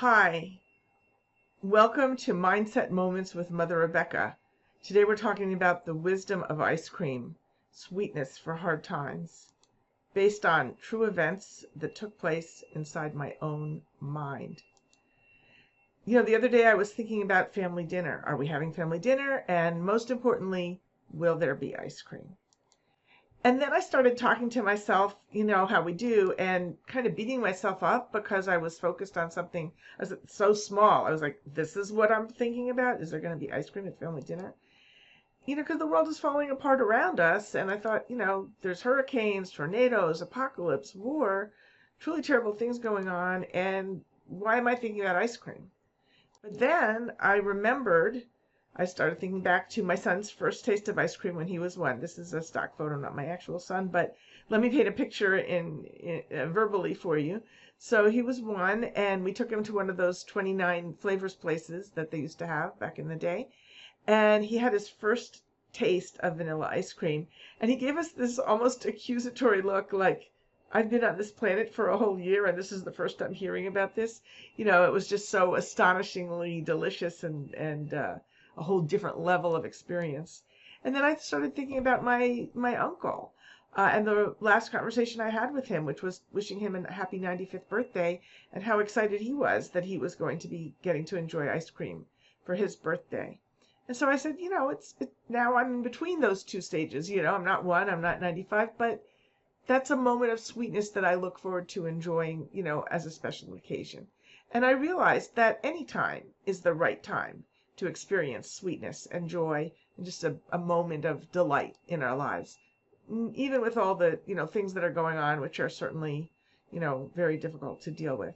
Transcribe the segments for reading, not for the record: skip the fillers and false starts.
Hi, welcome to Mindset Moments with Mother Rebecca. Today we're talking about the wisdom of ice cream, sweetness for hard times, based on true events that took place inside my own mind. The other day I was thinking about family dinner. Are we having family dinner? And most importantly, will there be ice cream? And then I started talking to myself, how we do, and kind of beating myself up because I was focused on something. I was so small. I was like, this is what I'm thinking about. Is there going to be ice cream at family dinner? Because the world is falling apart around us. And I thought, there's hurricanes, tornadoes, apocalypse, war, truly terrible things going on. And why am I thinking about ice cream? But then I started thinking back to my son's first taste of ice cream when he was 1. This is a stock photo, not my actual son, but let me paint a picture verbally for you. So he was 1, and we took him to one of those 29 flavors places that they used to have back in the day. And he had his first taste of vanilla ice cream. And he gave us this almost accusatory look like, I've been on this planet for a whole year, and this is the first I'm hearing about this. It was just so astonishingly delicious and a whole different level of experience. And then I started thinking about my uncle and the last conversation I had with him, which was wishing him a happy 95th birthday and how excited he was that he was going to be getting to enjoy ice cream for his birthday. And so I said, now I'm in between those two stages. I'm not 1, I'm not 95, but that's a moment of sweetness that I look forward to enjoying, as a special occasion. And I realized that any time is the right time to experience sweetness and joy and just a moment of delight in our lives, even with all the, things that are going on, which are certainly, very difficult to deal with.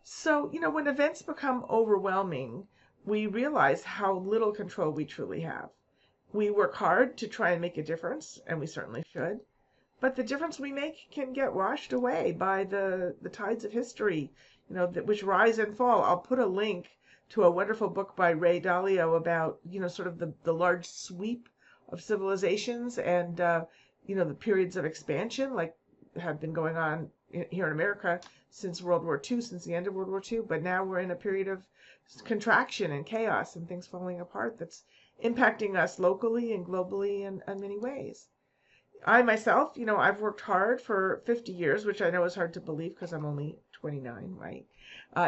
So, when events become overwhelming, we realize how little control we truly have. We work hard to try and make a difference, and we certainly should. But the difference we make can get washed away by the tides of history, which rise and fall. I'll put a link to a wonderful book by Dalio about, sort of the large sweep of civilizations and, the periods of expansion like have been going on here in America since World War II, since the end of World War II. But now we're in a period of contraction and chaos and things falling apart that's impacting us locally and globally in many ways. I myself, I've worked hard for 50 years, which I know is hard to believe because I'm only 29, right?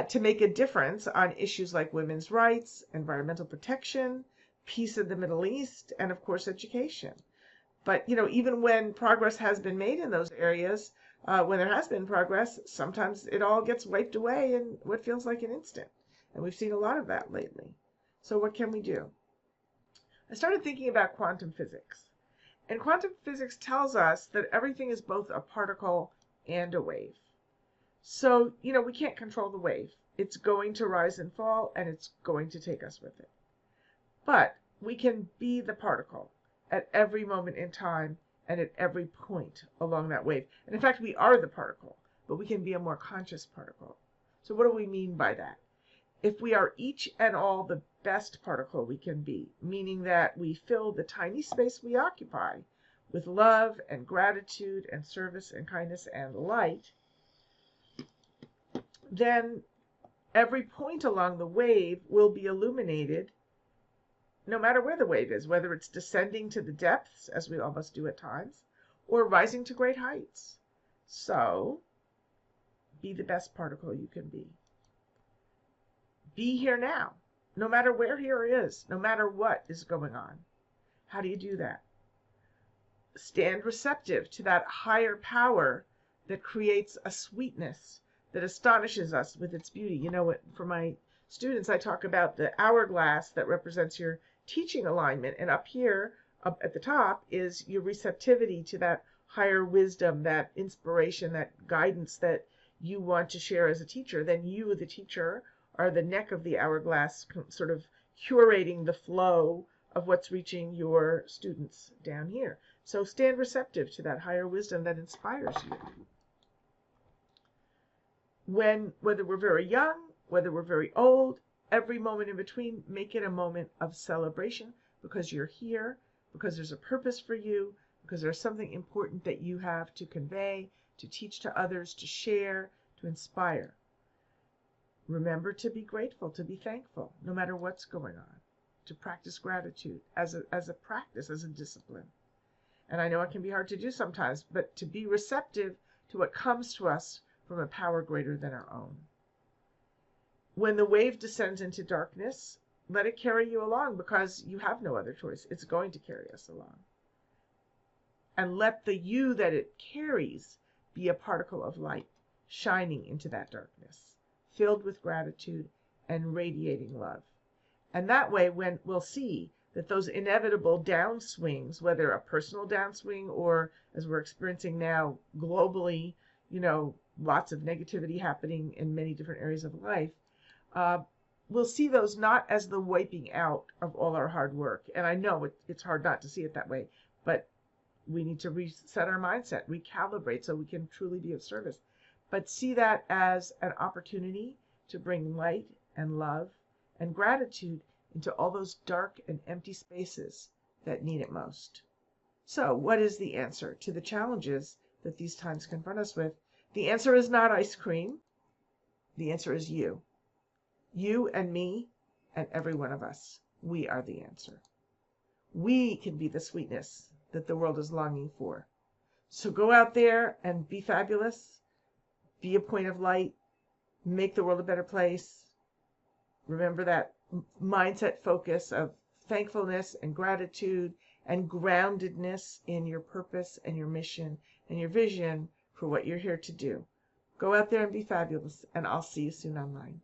To make a difference on issues like women's rights, environmental protection, peace in the Middle East, and of course, education. But, even when progress has been made in those areas, when there has been progress, sometimes it all gets wiped away in what feels like an instant. And we've seen a lot of that lately. So what can we do? I started thinking about quantum physics. And quantum physics tells us that everything is both a particle and a wave. So, we can't control the wave. It's going to rise and fall, and it's going to take us with it. But we can be the particle at every moment in time and at every point along that wave. And in fact, we are the particle, but we can be a more conscious particle. So what do we mean by that? If we are each and all the best particle we can be, meaning that we fill the tiny space we occupy with love and gratitude and service and kindness and light, then every point along the wave will be illuminated no matter where the wave is, whether it's descending to the depths, as we all must do at times, or rising to great heights. So, be the best particle you can be. Be here now, no matter where here is, no matter what is going on. How do you do that? Stand receptive to that higher power that creates a sweetness that astonishes us with its beauty. For my students, I talk about the hourglass that represents your teaching alignment. And up here, up at the top, is your receptivity to that higher wisdom, that inspiration, that guidance that you want to share as a teacher. Then you, the teacher, are the neck of the hourglass, sort of curating the flow of what's reaching your students down here. So stand receptive to that higher wisdom that inspires you. Whether we're very young, whether we're very old, every moment in between, make it a moment of celebration because you're here, because there's a purpose for you, because there's something important that you have to convey, to teach to others, to share, to inspire. Remember to be grateful, to be thankful, no matter what's going on. To practice gratitude as a practice, as a discipline. And I know it can be hard to do sometimes, but to be receptive to what comes to us from a power greater than our own. When the wave descends into darkness, let it carry you along, because you have no other choice. It's going to carry us along. And let the you that it carries be a particle of light, shining into that darkness, filled with gratitude and radiating love. And that way, when we'll see that those inevitable downswings, whether a personal downswing or, as we're experiencing now globally, lots of negativity happening in many different areas of life, we'll see those not as the wiping out of all our hard work. And I know it's hard not to see it that way, but we need to reset our mindset, recalibrate so we can truly be of service. But see that as an opportunity to bring light and love and gratitude into all those dark and empty spaces that need it most. So, what is the answer to the challenges that these times confront us with? The answer is not ice cream. The answer is you. You and me and every one of us. We are the answer. We can be the sweetness that the world is longing for. So go out there and be fabulous. Be a point of light. Make the world a better place. Remember that mindset focus of thankfulness and gratitude and groundedness in your purpose and your mission and your vision for what you're here to do. Go out there and be fabulous, and I'll see you soon online.